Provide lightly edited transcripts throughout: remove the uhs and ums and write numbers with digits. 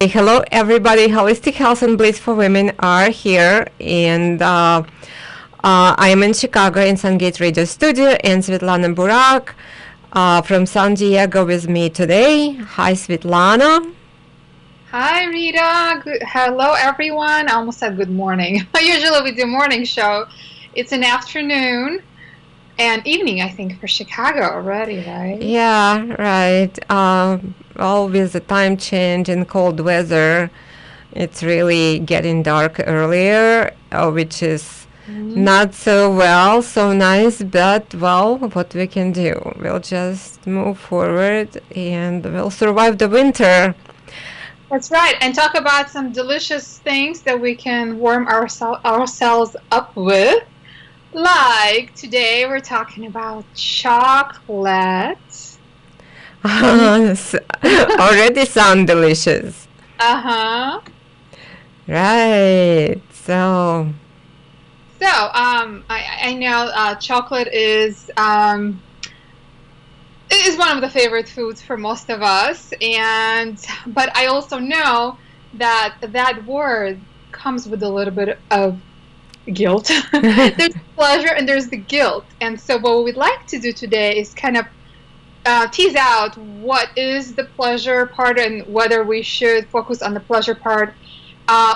Hello, everybody. Holistic Health and Bliss for Women are here, and I am in Chicago in Sungates Radio Studio, and Svetlana Burak from San Diego with me today. Hi, Svetlana. Hi, Rita. Hello, everyone. I almost said good morning. Usually we do morning show. It's an afternoon and evening, I think, for Chicago already, right? Yeah, right. Well, with the time change and cold weather, it's really getting dark earlier, which is not so nice, but well, what we can do? We'll just move forward and we'll survive the winter. That's right. And talk about some delicious things that we can warm ourselves up with. Like today, we're talking about chocolate. Already sound delicious. Uh-huh. Right. So, I know chocolate is one of the favorite foods for most of us, but I also know that word comes with a little bit of guilt. There's pleasure and there's the guilt, and so what we'd like to do today is kind of tease out what is the pleasure part and whether we should focus on the pleasure part.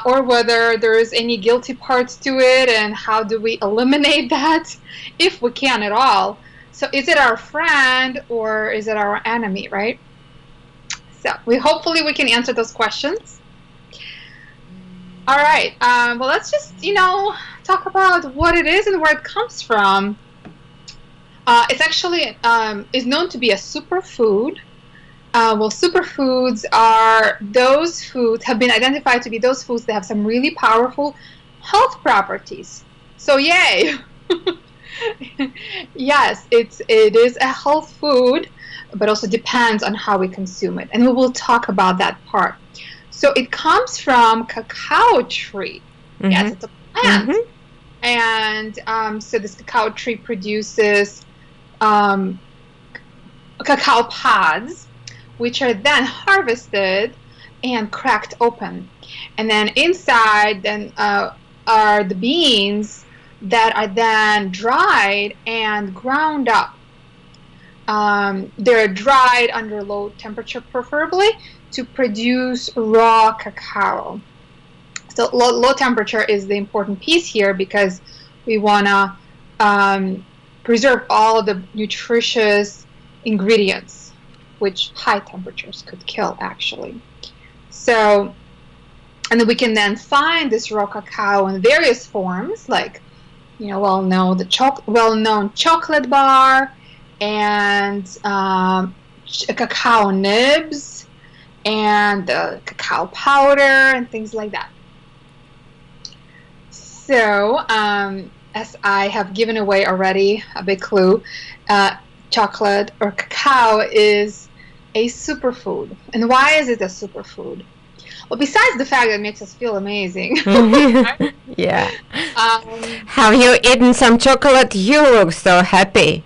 Or whether there's any guilty parts to it, and how do we eliminate that, if we can at all. So is it our friend or is it our enemy, right? So hopefully we can answer those questions. All right. Well, let's just, talk about what it is and where it comes from. It's actually is known to be a superfood. Superfoods are those foods, have been identified to be those foods that have some really powerful health properties. So yay! Yes, it is a health food, but also depends on how we consume it. And we will talk about that part. So it comes from cacao tree. Mm-hmm. Yes, it's a plant. Mm-hmm. And so this cacao tree produces cacao pods, which are then harvested and cracked open. And then inside are the beans that are then dried and ground up. They're dried under low temperature, preferably, to produce raw cacao. So low temperature is the important piece here, because we want to preserve all the nutritious ingredients, which high temperatures could kill, actually. So, and then we can then find this raw cacao in various forms, like, well-known chocolate bar, and cacao nibs, and cacao powder, and things like that. So, as I have given away already a big clue, chocolate or cacao is a superfood. And why is it a superfood? Well, besides the fact that it makes us feel amazing. Yeah. Have you eaten some chocolate? You look so happy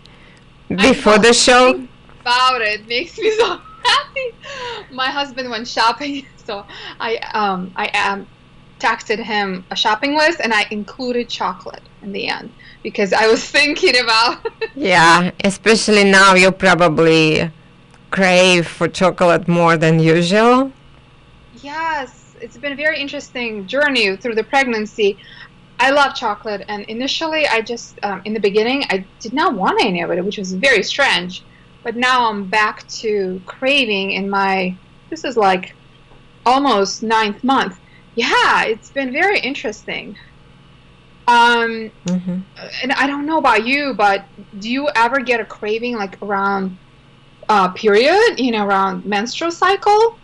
before the show. About it makes me so happy. My husband went shopping, so I texted him a shopping list, and I included chocolate in the end, because I was thinking about Yeah, especially now you probably crave for chocolate more than usual. Yes, it's been a very interesting journey through the pregnancy. I love chocolate, and initially I just, in the beginning, I did not want any of it, which was very strange. But now I'm back to craving this is like almost 9th month. Yeah, it's been very interesting. And I don't know about you, but do you ever get a craving like around period, around menstrual cycle?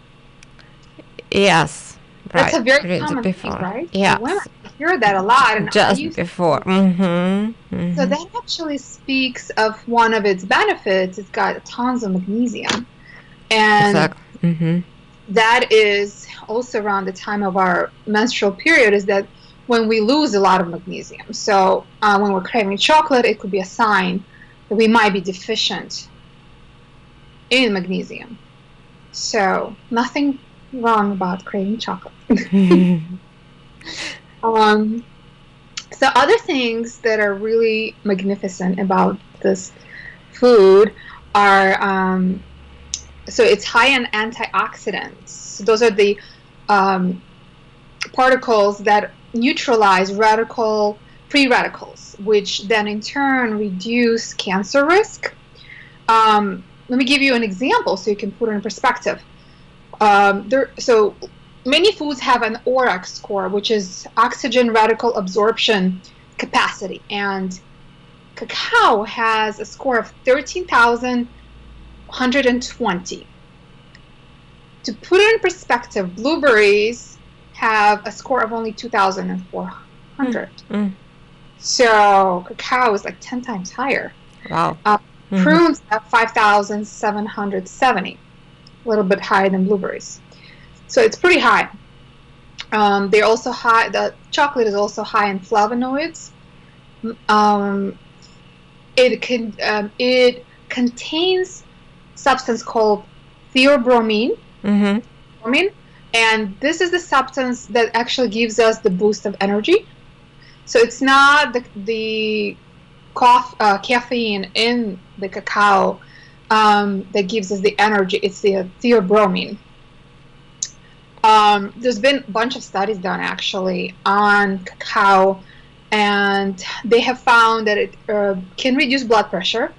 Yes, right. That's a very common thing, right? Yes. Women hear that a lot. And just before. So that actually speaks of one of its benefits. It's got tons of magnesium. And exactly. That is also around the time of our menstrual period, is that when we lose a lot of magnesium. So when we're craving chocolate, it could be a sign that we might be deficient in magnesium. So nothing wrong about craving chocolate. um, so other things that are really magnificent about this food are so it's high in antioxidants. So those are the um, particles that neutralize free radicals, which then in turn reduce cancer risk. Let me give you an example so you can put it in perspective. So many foods have an ORAC score, which is oxygen radical absorption capacity, and cacao has a score of 13,120. To put it in perspective, blueberries have a score of only 2,400. So cacao is like 10 times higher. Wow. Prunes have 5,770, a little bit higher than blueberries. So it's pretty high. They're also high. The chocolate is also high in flavonoids. It contains substance called theobromine. Bromine, and this is the substance that actually gives us the boost of energy. So it's not the caffeine in the cacao that gives us the energy. It's the theobromine. There's been a bunch of studies done actually on cacao, and they have found that it can reduce blood pressure.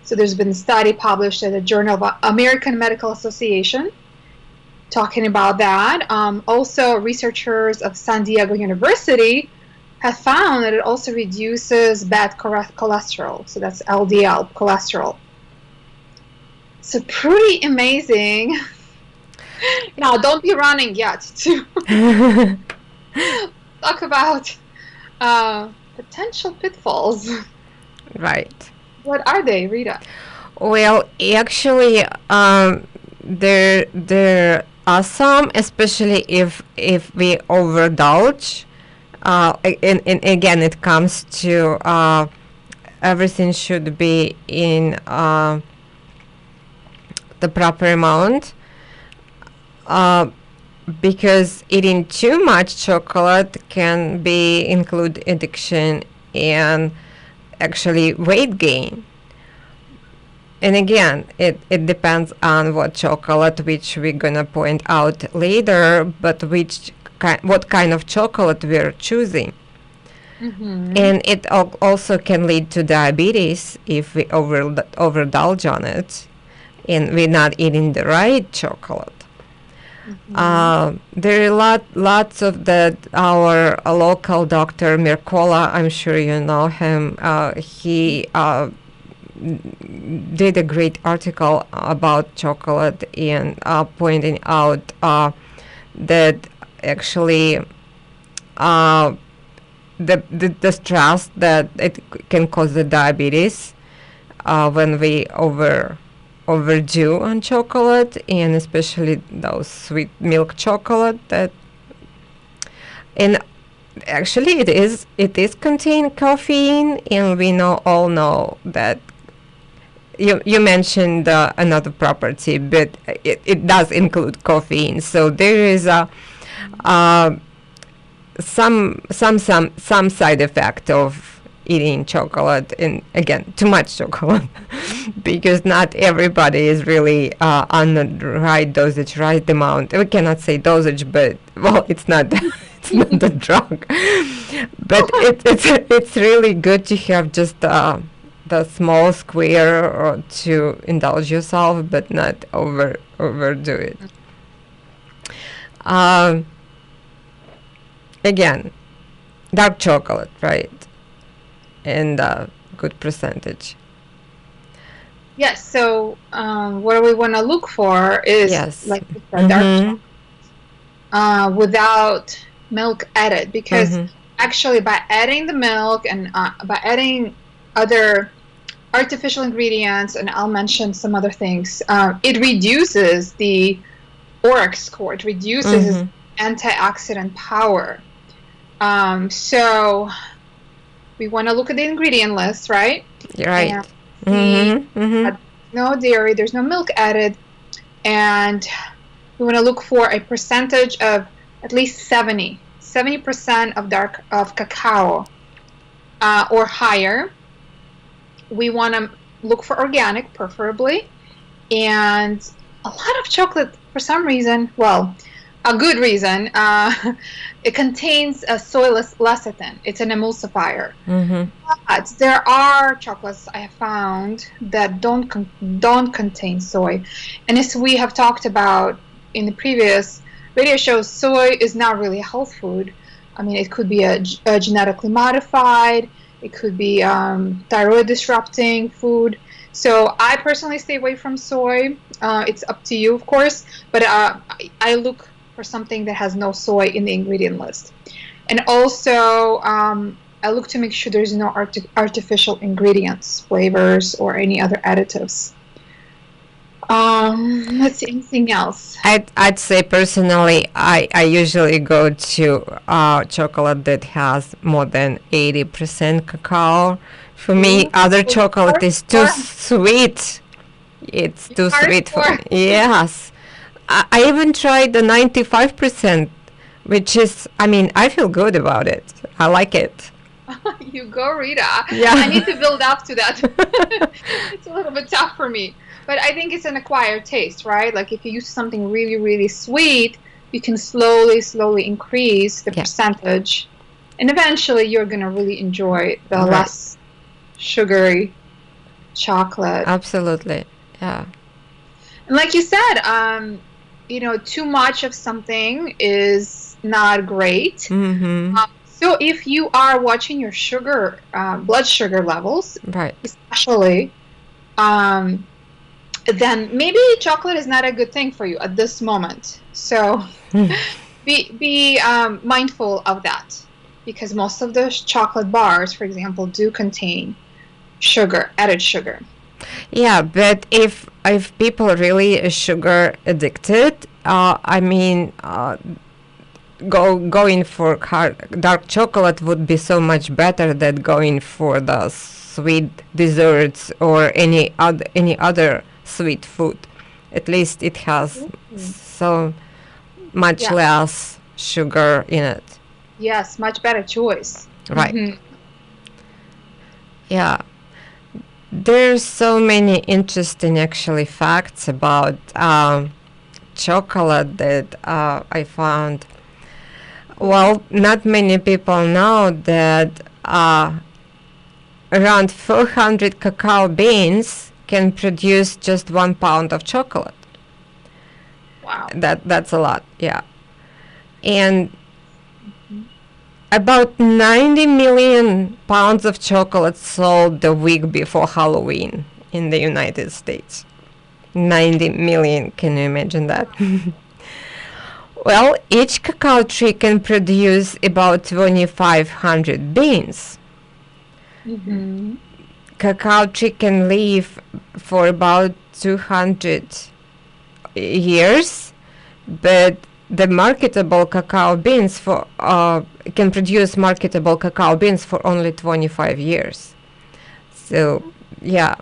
So there's been a study published in the Journal of American Medical Association talking about that. Also, researchers of San Diego University have found that it also reduces bad cholesterol. So that's LDL cholesterol. So pretty amazing. Now, don't be running yet to talk about potential pitfalls. Right. What are they, Rita? Well, actually, there are some, especially if we overindulge. And again, it comes to everything should be in the proper amount. Because eating too much chocolate can include addiction and actually weight gain. And again, it depends on what chocolate, which we're gonna point out later, but what kind of chocolate we're choosing. And it also can lead to diabetes if we overindulge on it and we're not eating the right chocolate. There are lots of that. Our local doctor Mercola, I'm sure you know him. He did a great article about chocolate and pointing out that actually the stress that it can cause the diabetes when we overdo on chocolate, and especially those sweet milk chocolate and actually it is contain caffeine, and we all know that you mentioned another property, but it does include caffeine, so there is some side effect of eating chocolate, and again, too much chocolate, because not everybody is really on the right dosage, right amount. We cannot say dosage, but well, it's not it's not the drug, but it's really good to have just the small square or to indulge yourself, but not overdo it. Again, dark chocolate, right? And good percentage. Yes. So what we want to look for is like dark chocolate without milk added, because actually by adding the milk and by adding other artificial ingredients, and I'll mention some other things, it reduces the ORAC score. It reduces antioxidant power. So we want to look at the ingredient list, right? Right. And no dairy, there's no milk added, and we want to look for a percentage of at least 70% of cacao or higher. We want to look for organic, preferably, and a lot of chocolate, for some reason, well, a good reason, it contains a soy lecithin. It's an emulsifier. Mm-hmm. But there are chocolates I have found that don't contain soy, and as we have talked about in the previous radio shows, soy is not really a health food. I mean, it could be a genetically modified. It could be thyroid disrupting food. So I personally stay away from soy. It's up to you, of course, but I look for something that has no soy in the ingredient list. And also, I look to make sure there's no artificial ingredients, flavors, or any other additives. Let's see, anything else? I'd say personally, I usually go to chocolate that has more than 80% cacao. For me, other chocolate is too sweet. It's too sweet for me. Yes. I even tried the 95%, which is, I mean, I feel good about it. I like it. You go, Rita. Yeah. I need to build up to that. It's a little bit tough for me. But I think it's an acquired taste, right? Like if you use something really, really sweet, you can slowly increase the percentage. And eventually you're going to really enjoy the less sugary chocolate. Absolutely. Yeah. And like you said, too much of something is not great. Mm-hmm. So if you are watching your sugar, blood sugar levels, right, especially, then maybe chocolate is not a good thing for you at this moment. So be mindful of that, because most of the chocolate bars, for example, do contain added sugar. Yeah, but if people are really sugar addicted, going for dark chocolate would be so much better than going for the sweet desserts or any other sweet food. At least it has so much less sugar in it. Yes, much better choice. Right. Mm-hmm. Yeah. There's so many interesting actually facts about chocolate that I found. Well, not many people know that around 400 cacao beans can produce just 1 pound of chocolate. Wow. That's a lot, yeah. And about 90 million pounds of chocolate sold the week before Halloween in the United States. 90 million, can you imagine that? Well, each cacao tree can produce about 2,500 beans. Mm-hmm. Cacao tree can live for about 200 years, but the marketable cacao beans can produce marketable cacao beans for only 25 years. So, yeah.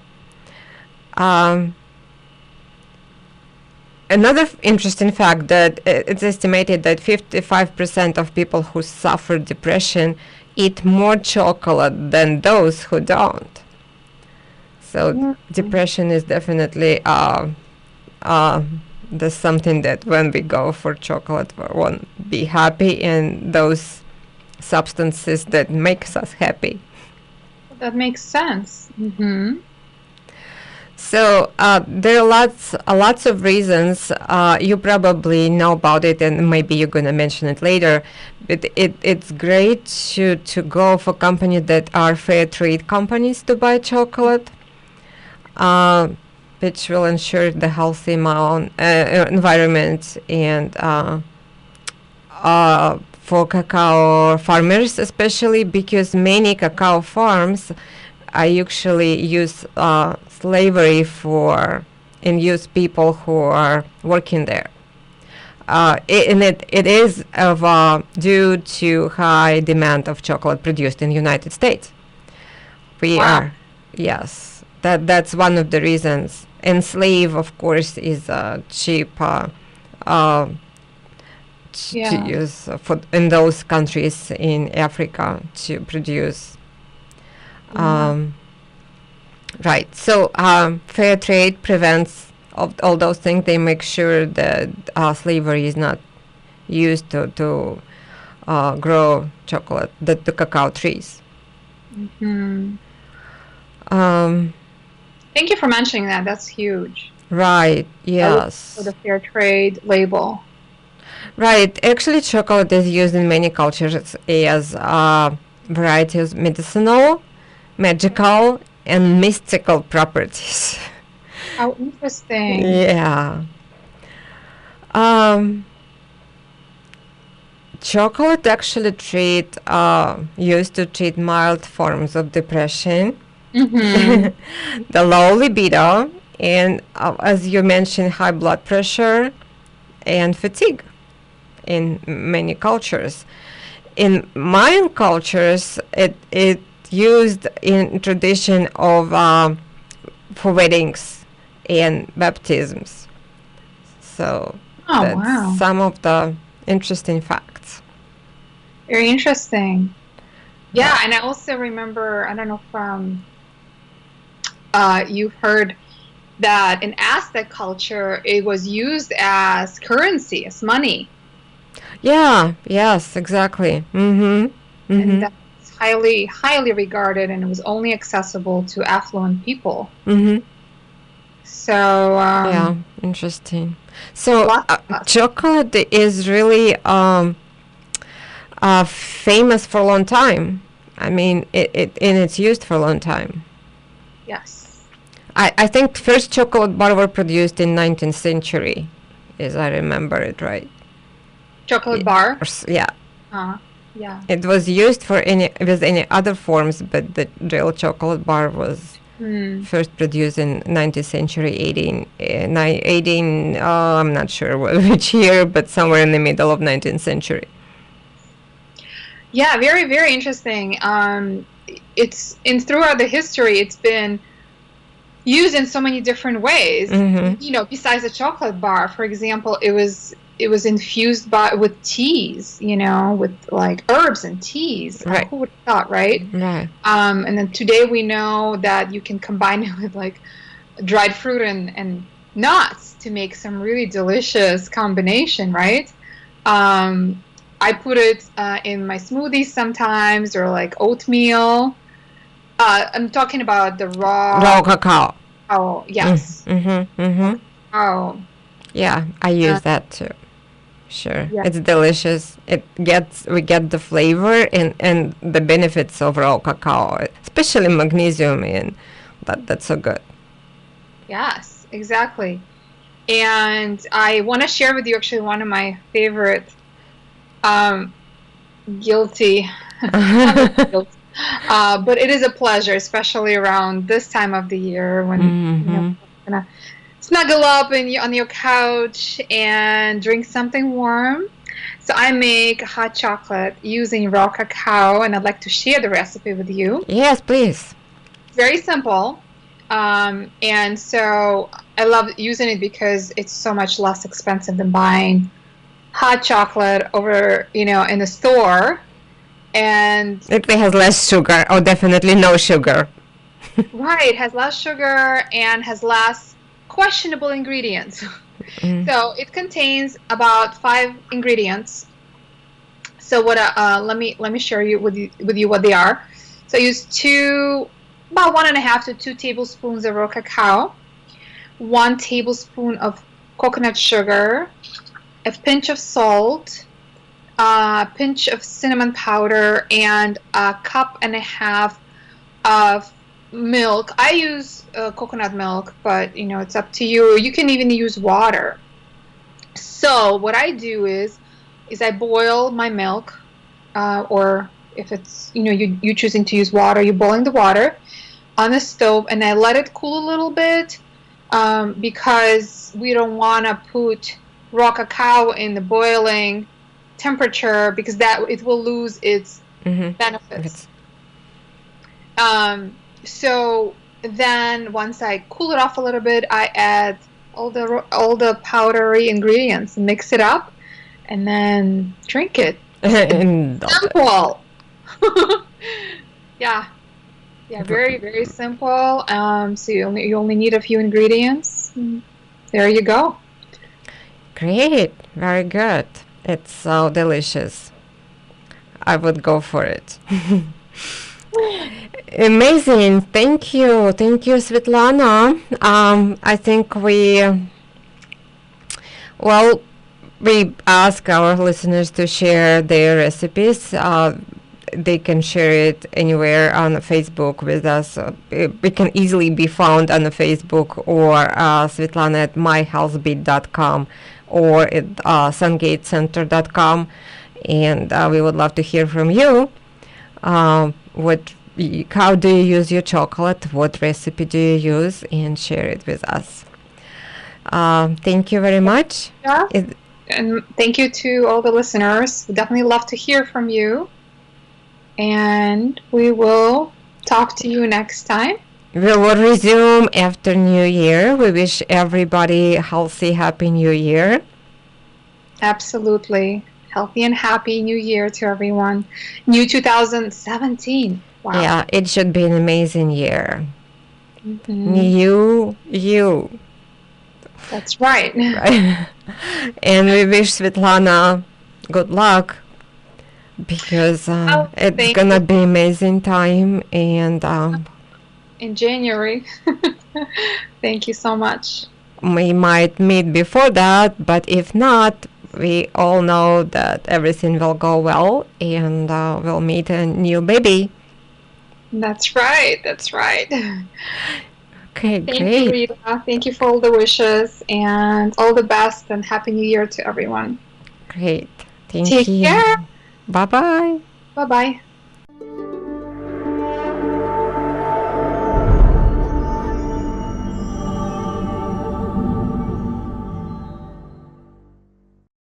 Another interesting fact that it's estimated that 55% of people who suffer depression eat more chocolate than those who don't. So depression is definitely there's something that when we go for chocolate, we won't be happy, and those substances that makes us happy. That makes sense. Mm-hmm. So there are lots of reasons. You probably know about it, and maybe you're going to mention it later. But it's great to go for companies that are fair trade companies to buy chocolate, which will ensure the healthy environment, and for cacao farmers especially, because many cacao farms actually use slavery and use people who are working there. It is due to high demand of chocolate produced in the United States. Yes, that's one of the reasons. And slave, of course, is a cheap uh, to Yeah. use for in those countries in Africa to produce. Yeah. Um, right. So fair trade prevents of all those things. They make sure that slavery is not used to grow chocolate, the cacao trees. Hmm. Um, Thank you for mentioning that. That's huge. right. I look for Yes. the fair trade label. Right. Actually, chocolate is used in many cultures as variety of medicinal, magical, and mystical properties. How interesting. Yeah. Um, chocolate actually used to treat mild forms of depression, Mm-hmm. the low libido, and as you mentioned, high blood pressure and fatigue in many cultures. In Mayan cultures, it used in tradition of for weddings and baptisms. So Oh, that's wow. some of the interesting facts. Very interesting. Yeah, Right. and I also remember, I don't know from you've heard that in Aztec culture it was used as currency, as money, Yeah. Yes. Exactly. Mm-hmm. and Mm-hmm. that's highly, highly regarded, and it was only accessible to affluent people. Mm-hmm. So, Yeah. Interesting. So lots of us. chocolate is really famous for a long time. I mean, and it's used for a long time. Yes. I think first chocolate bar were produced in 19th century, as I remember it right. Chocolate bar. Yeah, Uh, yeah. it was used for any with any other forms, but the real chocolate bar was Hmm. first produced in 19th century, 18, I'm not sure which year, but somewhere in the middle of 19th century. Yeah, very, very interesting. It's in throughout the history, it's been used in so many different ways. Mm-hmm. You know, besides the chocolate bar, for example, it was infused with teas, with like herbs and teas. Right, Who would have thought, right? right, And then today we know that you can combine it with like dried fruit and nuts to make some really delicious combination, right? Um, I put it in my smoothies sometimes, or like oatmeal. I'm talking about the raw. raw cacao. Oh, yes. Mm-hmm, mm-hmm. Oh, Yeah, I uh, use that too. Sure, yeah. it's delicious. We get the flavor and the benefits of raw cacao, especially magnesium, and that's so good. Yes, exactly. And I want to share with you actually one of my favorite um, guilty, not really guilty, but it is a pleasure, especially around this time of the year when Mm-hmm. you're gonna snuggle up on your couch and drink something warm. So I make hot chocolate using raw cacao, and I'd like to share the recipe with you. Yes, please. Very simple. And so I love using it because it's so much less expensive than buying hot chocolate over, in the store. And It has less sugar, or definitely no sugar. right, has less sugar and has less questionable ingredients. Mm. So it contains about 5 ingredients. So let me share with you what they are. So I use about 1.5 to 2 tablespoons of raw cacao, 1 tablespoon of coconut sugar, a pinch of salt, a pinch of cinnamon powder, and a cup and a half of milk. I use coconut milk, but it's up to you. You can even use water. So what I do is I boil my milk, or if it's you choosing to use water, you're boiling the water on the stove, and I let it cool a little bit, because we don't want to put raw cacao in the boiling temperature because that it will lose its Mm-hmm. benefits. It's So then once I cool it off a little bit, I add all the powdery ingredients, mix it up, and then drink it. And Simple. Yeah, yeah, very very simple. So you only need a few ingredients. There you go. great, very good. It's so delicious. I would go for it. Amazing. Thank you, Svetlana. I think well, we ask our listeners to share their recipes. They can share it anywhere on Facebook with us. We can easily be found on the Facebook or Svetlana at myhealthbeat.com or at sungatecenter.com. And we would love to hear from you. How do you use your chocolate? What recipe do you use? And share it with us. Thank you very much. Yeah. And thank you to all the listeners. We definitely love to hear from you. And we will talk to you next time. We will resume after New Year. We wish everybody a healthy, happy New Year. Absolutely. Healthy and happy New Year to everyone. New 2017. Wow. Yeah, it should be an amazing year. Mm-hmm. You. That's right. Right. And we wish Svetlana good luck because it's gonna be amazing time and in January. Thank you so much. We might meet before that, but if not, we all know that everything will go well and we'll meet a new baby. That's right. That's right. Okay, Thank great. you, Rita. Thank you for all the wishes and all the best and Happy New Year to everyone. Great. Thank Take you. care. Bye-bye. Bye-bye.